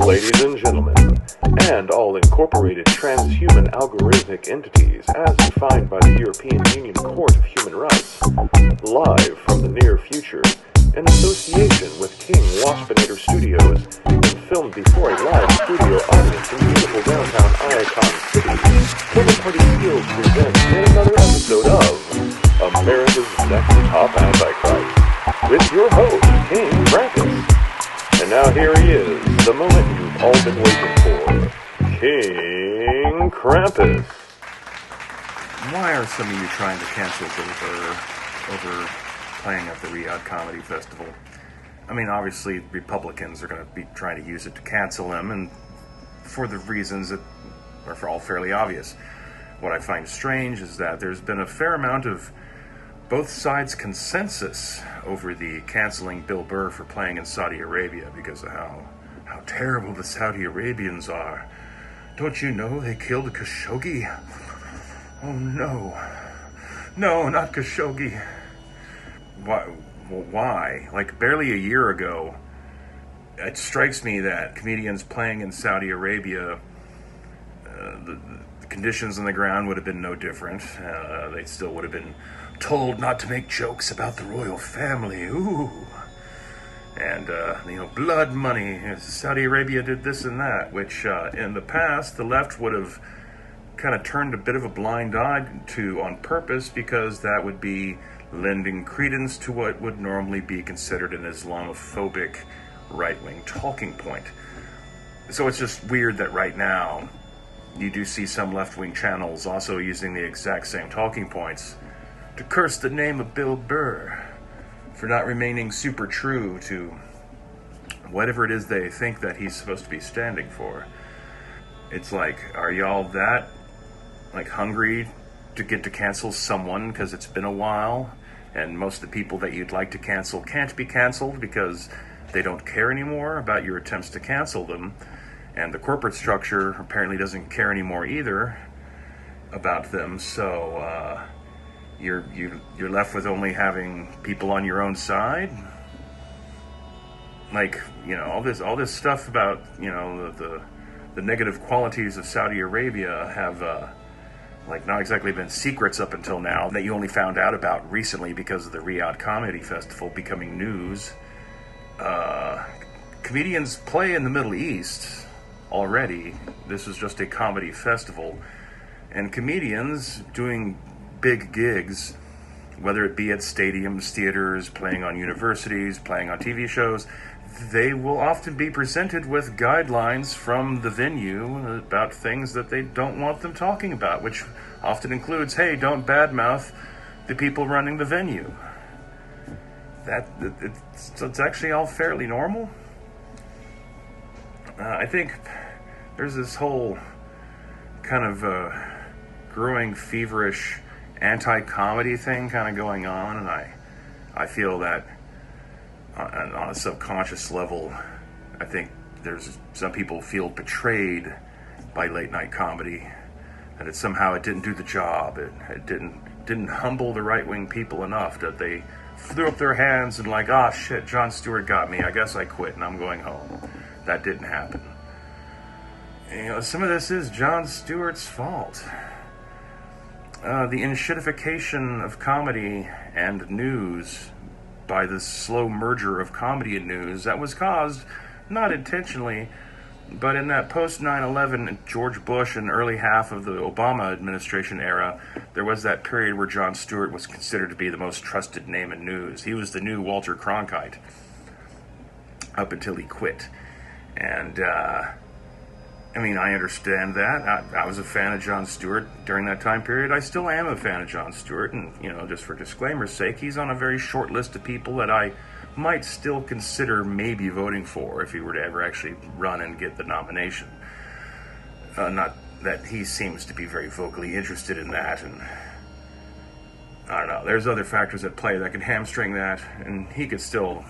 ladies and gentlemen, and all incorporated transhuman algorithmic entities as defined by the European Union Court of Human Rights, live from the near future, in association with King Waspinator Studios, and filmed before a live studio audience in beautiful downtown Icon City, Total Party Skills presents yet another episode of America's Next Top Antichrist, with your host, King Krampus. And now here he is, the moment you've all been waiting for, King Krampus. Why are some of you trying to cancel Bill Burr over playing at the Riyadh Comedy Festival? I mean, obviously, Republicans are going to be trying to use it to cancel him, and for the reasons that are all fairly obvious. What I find strange is that there's been a fair amount of both sides' consensus over the canceling Bill Burr for playing in Saudi Arabia because of how terrible the Saudi Arabians are. Don't you know they killed Khashoggi? Oh no. No, not Khashoggi. Why? Like barely a year ago, it strikes me that comedians playing in Saudi Arabia, the conditions on the ground would have been no different. They still would have been told not to make jokes about the royal family. Ooh. And, blood money. Saudi Arabia did this and that, which in the past the left would have kind of turned a bit of a blind eye to on purpose, because that would be lending credence to what would normally be considered an Islamophobic right-wing talking point. So it's just weird that right now you do see some left-wing channels also using the exact same talking points to curse the name of Bill Burr for not remaining super true to whatever it is they think that he's supposed to be standing for. It's like, are y'all that hungry to get to cancel someone because it's been a while, and most of the people that you'd like to cancel can't be canceled because they don't care anymore about your attempts to cancel them, and the corporate structure apparently doesn't care anymore either about them, so you're left with only having people on your own side? All this stuff about, the negative qualities of Saudi Arabia have not exactly been secrets up until now, that you only found out about recently because of the Riyadh Comedy Festival becoming news. Comedians play in the Middle East already. This is just a comedy festival. And comedians doing big gigs, whether it be at stadiums, theaters, playing on universities, playing on TV shows, they will often be presented with guidelines from the venue about things that they don't want them talking about, which often includes, hey, don't badmouth the people running the venue. It's actually all fairly normal. I think there's this whole kind of growing feverish anti-comedy thing kind of going on, and I feel that on a subconscious level, I think there's some people feel betrayed by late night comedy, that it didn't do the job, it didn't humble the right-wing people enough, that they threw up their hands and shit, Jon Stewart got me, I guess I quit and I'm going home. That didn't happen. Some of this is Jon Stewart's fault. The enshittification of comedy and news by the slow merger of comedy and news that was caused, not intentionally, but in that post 9/11 George Bush and early half of the Obama administration era, there was that period where Jon Stewart was considered to be the most trusted name in news. He was the new Walter Cronkite up until he quit. And I understand that. I was a fan of Jon Stewart during that time period. I still am a fan of Jon Stewart, and, just for disclaimer's sake, he's on a very short list of people that I might still consider maybe voting for if he were to ever actually run and get the nomination. Not that he seems to be very vocally interested in that, and I don't know, there's other factors at play that could hamstring that, and he could still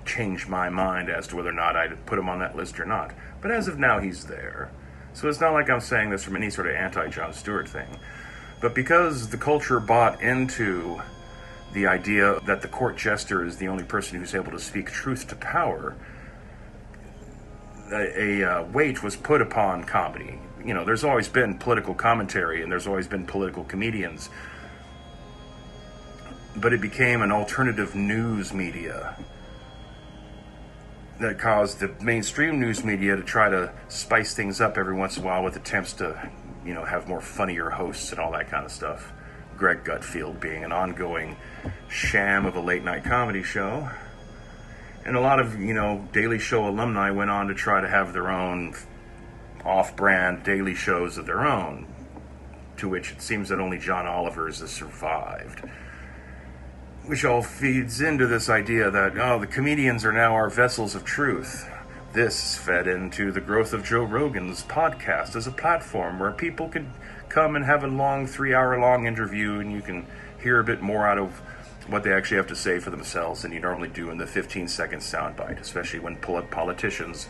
change my mind as to whether or not I'd put him on that list or not. But as of now, he's there. So it's not like I'm saying this from any sort of anti-Jon Stewart thing. But because the culture bought into the idea that the court jester is the only person who's able to speak truth to power, weight was put upon comedy. You know, there's always been political commentary and there's always been political comedians, but it became an alternative news media that caused the mainstream news media to try to spice things up every once in a while with attempts to, you know, have more funnier hosts and all that kind of stuff. Greg Gutfield being an ongoing sham of a late night comedy show. And a lot of, you know, Daily Show alumni went on to try to have their own off-brand daily shows of their own, to which it seems that only John Oliver's has survived. Which all feeds into this idea that, oh, the comedians are now our vessels of truth. This fed into the growth of Joe Rogan's podcast as a platform where people can come and have a long 3-hour-long interview and you can hear a bit more out of what they actually have to say for themselves than you normally do in the 15-second soundbite, especially when politicians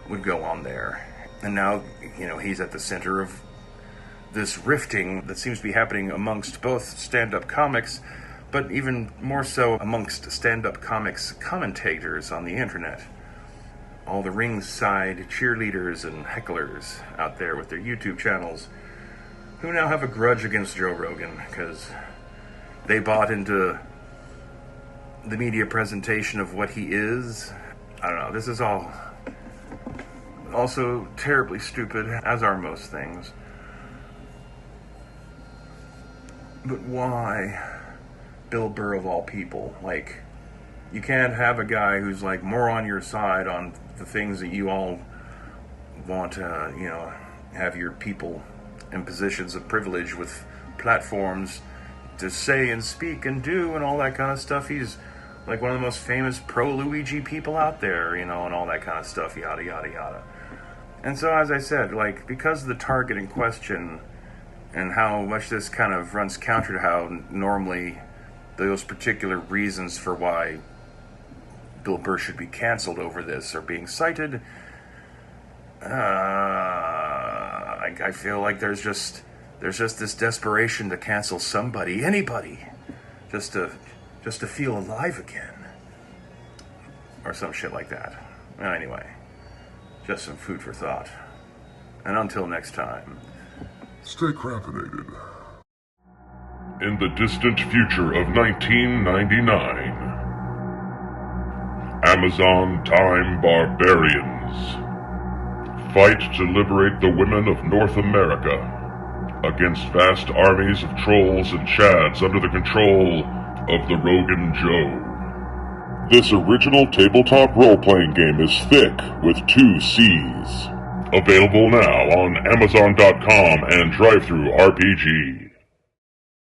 would go on there. And now, you know, he's at the center of this rifting that seems to be happening amongst both stand-up comics, but even more so amongst stand-up comics commentators on the internet. All the ringside cheerleaders and hecklers out there with their YouTube channels who now have a grudge against Joe Rogan because they bought into the media presentation of what he is. I don't know, this is all also terribly stupid, as are most things. But why Bill Burr of all people? Like, you can't have a guy who's like more on your side on the things that you all want to, you know, have your people in positions of privilege with platforms to say and speak and do and all that kind of stuff. He's like one of the most famous pro-Luigi people out there, you know, and all that kind of stuff, yada, yada, yada. And so, as I said, like, because of the target in question and how much this kind of runs counter to how normally those particular reasons for why Bill Burr should be canceled over this are being cited, I feel like there's just this desperation to cancel somebody, anybody, just to feel alive again, or some shit like that. Anyway, just some food for thought. And until next time, stay crampinated. In the distant future of 1999, Amazon time barbarians fight to liberate the women of North America against vast armies of trolls and chads under the control of the Rogan Joe. This original tabletop role-playing game is thick with 2 C's. Available now on Amazon.com and DriveThru RPG.